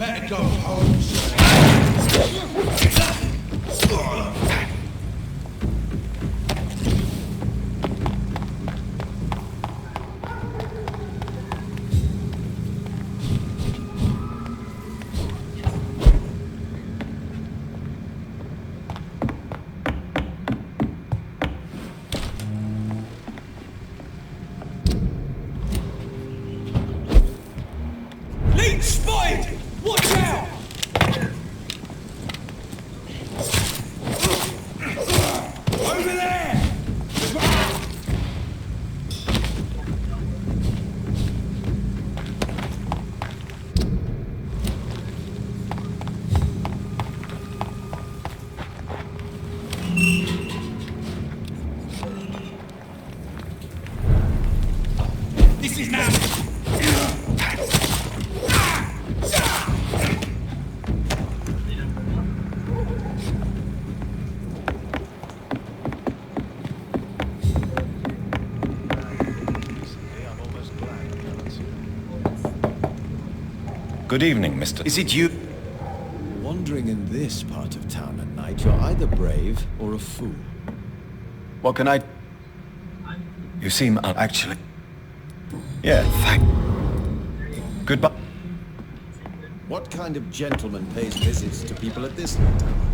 Better go home. Leech spotted! Watch out! Good evening, Mr. Is it you? Wandering in this part of town at night, you're either brave or a fool. What can I... You seem Actually... Yeah, Thank... goodbye. What kind of gentleman pays visits to people at this late hour?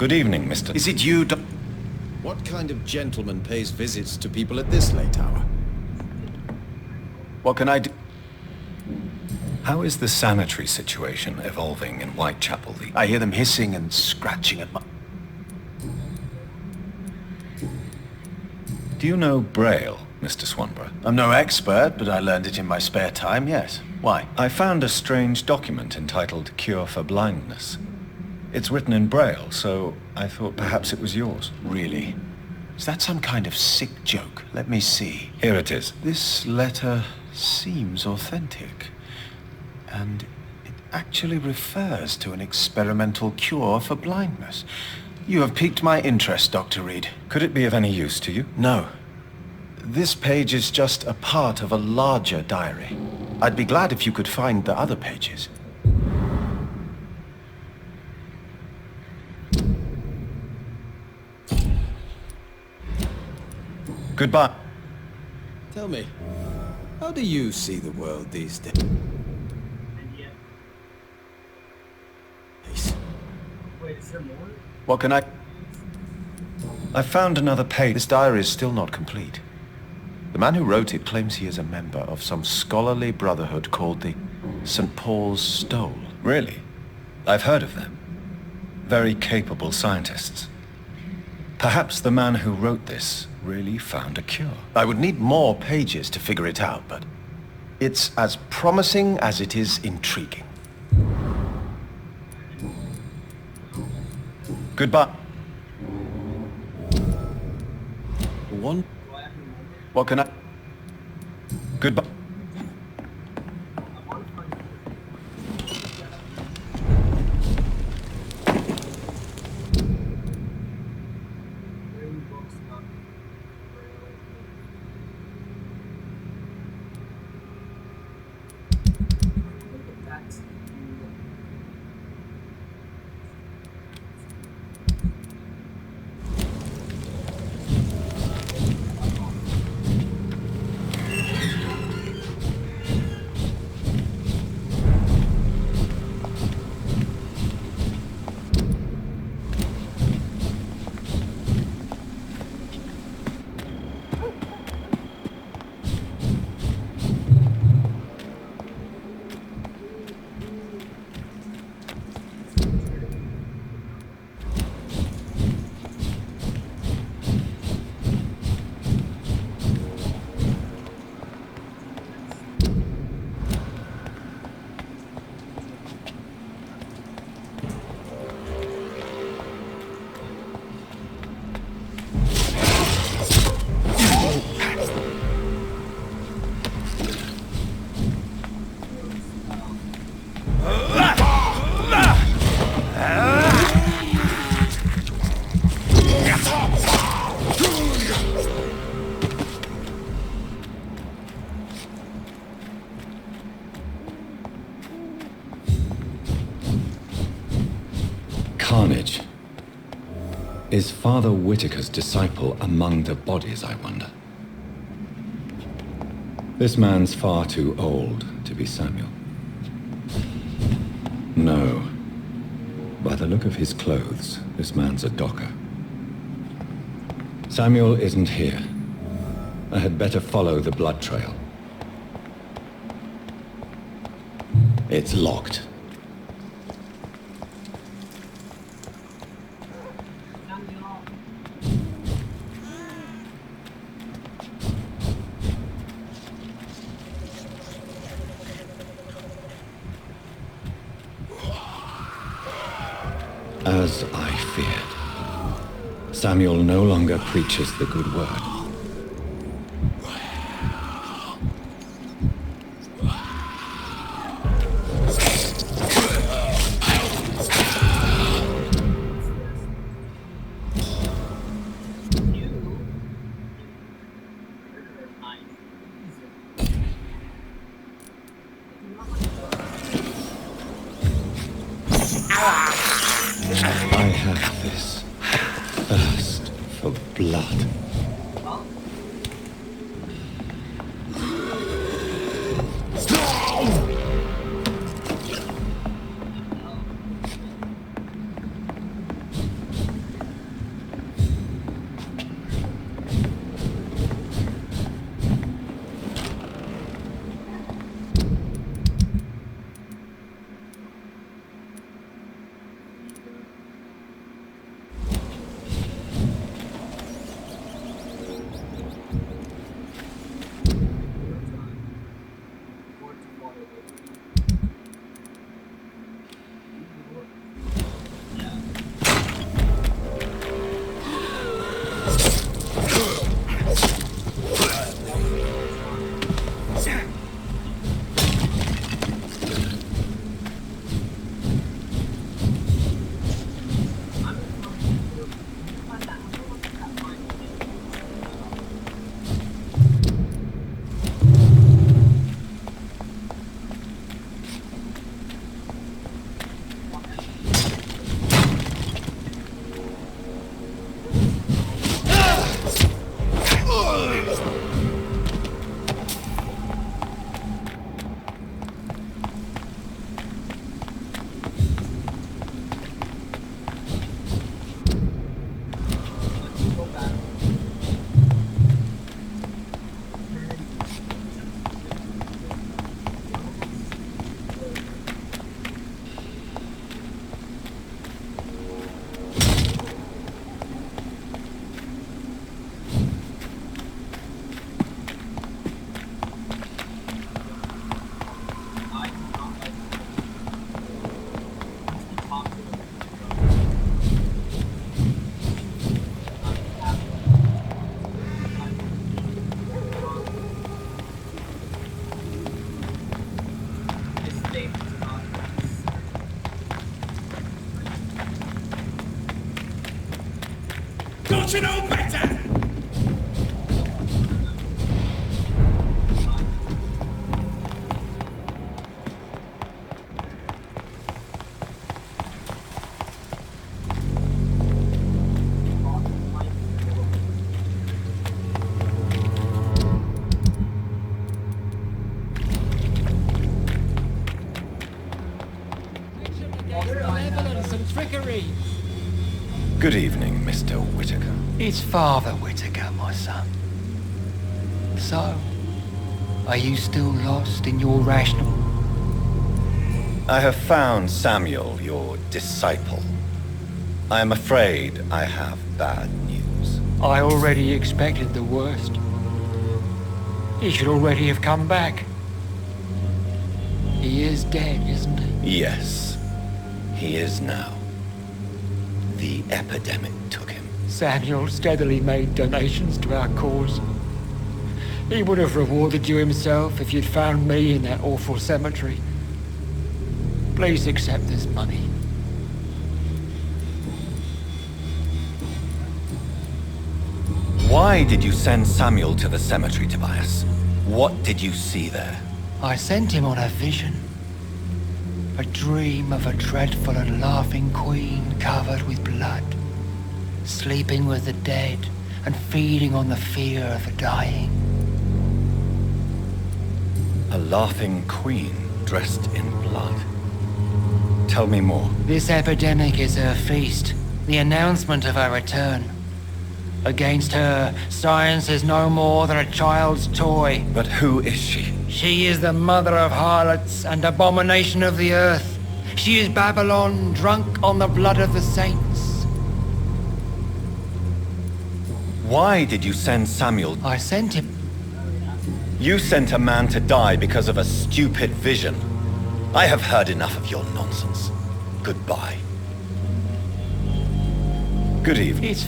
Good evening, Mr. Is it you, What kind of gentleman pays visits to people at this late hour? What can I do? How is the sanitary situation evolving in Whitechapel? I hear them hissing and scratching at my... Do you know Braille, Mr. Swanborough? I'm no expert, but I learned it in my spare time, yes. Why? I found a strange document entitled Cure for Blindness. It's written in Braille, so I thought perhaps it was yours. Really? Is that some kind of sick joke? Let me see. Here it is. This letter seems authentic. And it actually refers to an experimental cure for blindness. You have piqued my interest, Dr. Reed. Could it be of any use to you? No. This page is just a part of a larger diary. I'd be glad if you could find the other pages. Goodbye. Tell me, how do you see the world these days? What can I... I found another page. This diary is still not complete. The man who wrote it claims he is a member of some scholarly brotherhood called the St. Paul's Stole. Really? I've heard of them. Very capable scientists. Perhaps the man who wrote this really found a cure. I would need more pages to figure it out, but it's as promising as it is intriguing. Goodbye. One. What can I... Goodbye. Carnage. Is Father Whitaker's disciple among the bodies, I wonder? This man's far too old to be Samuel. No. By the look of his clothes, this man's a docker. Samuel isn't here. I had better follow the blood trail. It's locked. As I feared, Samuel no longer preaches the good word. I have this thirst for blood. Don't you know better? Good evening, Mr. Whitaker. It's Father Whitaker, my son. So, are you still lost in your rational? I have found Samuel, your disciple. I am afraid I have bad news. I already expected the worst. He should already have come back. He is dead, isn't he? Yes, he is now. The epidemic took him. Samuel steadily made donations to our cause. He would have rewarded you himself if you'd found me in that awful cemetery. Please accept this money. Why did you send Samuel to the cemetery, Tobias? What did you see there? I sent him on a vision. A dream of a dreadful and laughing queen covered with blood, sleeping with the dead and feeding on the fear of the dying. A laughing queen dressed in blood. Tell me more. This epidemic is her feast, the announcement of her return. Against her, science is no more than a child's toy. But who is she? She is the mother of harlots and abomination of the earth. She is Babylon, drunk on the blood of the saints. Why did you send Samuel? I sent him. You sent a man to die because of a stupid vision. I have heard enough of your nonsense. Goodbye. Good evening. It's...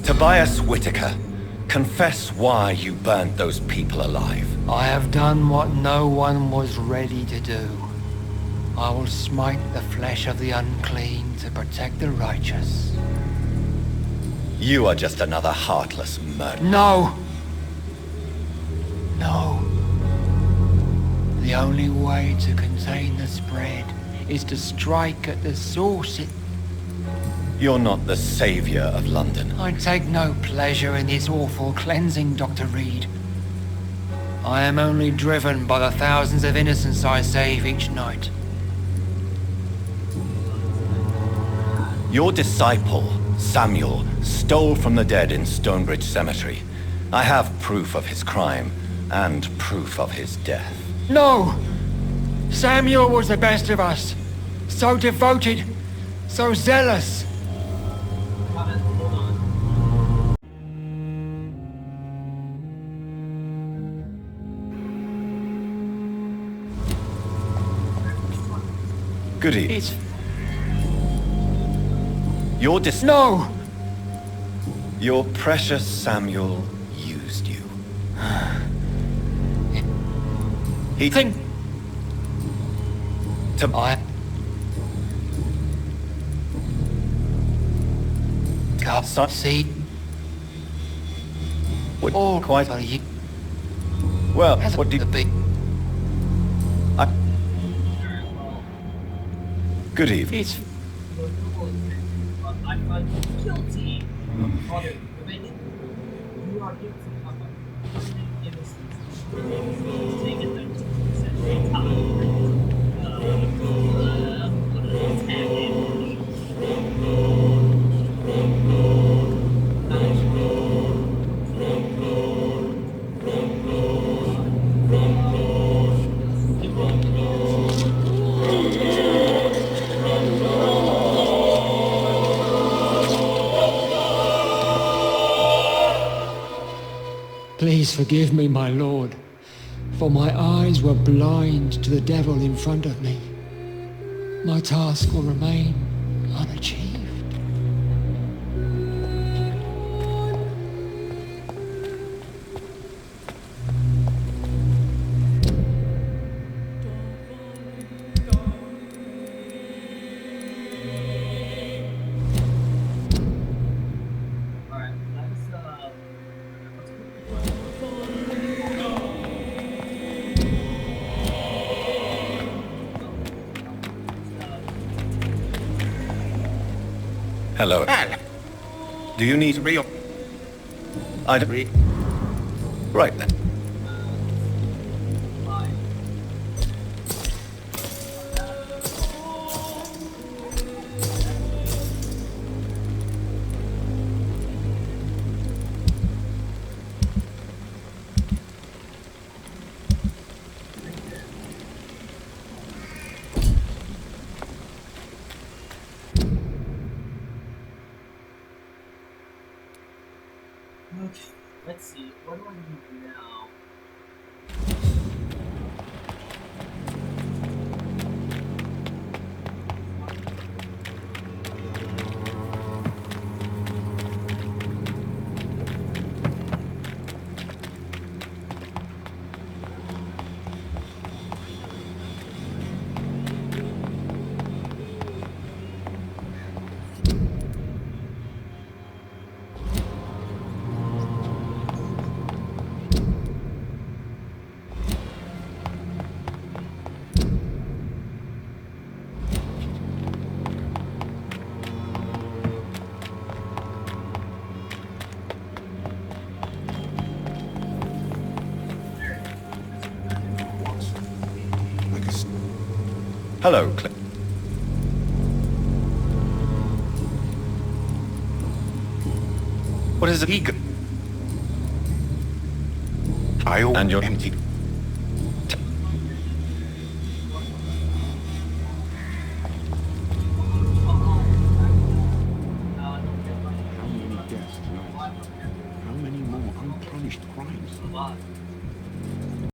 Tobias Whitaker, confess why you burned those people alive. I have done what no one was ready to do. I will smite the flesh of the unclean to protect the righteous. You are just another heartless murderer. No! No. The only way to contain the spread is to strike at the source. You're not the savior of London. I take no pleasure in this awful cleansing, Dr. Reed. I am only driven by the thousands of innocents I save each night. Your disciple, Samuel, stole from the dead in Stonebridge Cemetery. I have proof of his crime and proof of his death. No! Samuel was the best of us. So devoted, so zealous. Good evening. It's... No! No! Your precious Samuel used you. He... Think... To... God, see... What, All quite... for you. Well, Has what do you... big... Good evening. It's... I find you guilty of other prevention. You are guilty of personal innocence. Take it 90% Please forgive me, my lord, for my eyes were blind to the devil in front of me. My task will remain unachieved. Alright, Hello. Do you need real? I don't... Right then. Okay, let's see. What do I need now? Hello, What is it? Eager. I'll And you're empty. How many deaths tonight? How many more unpunished crimes?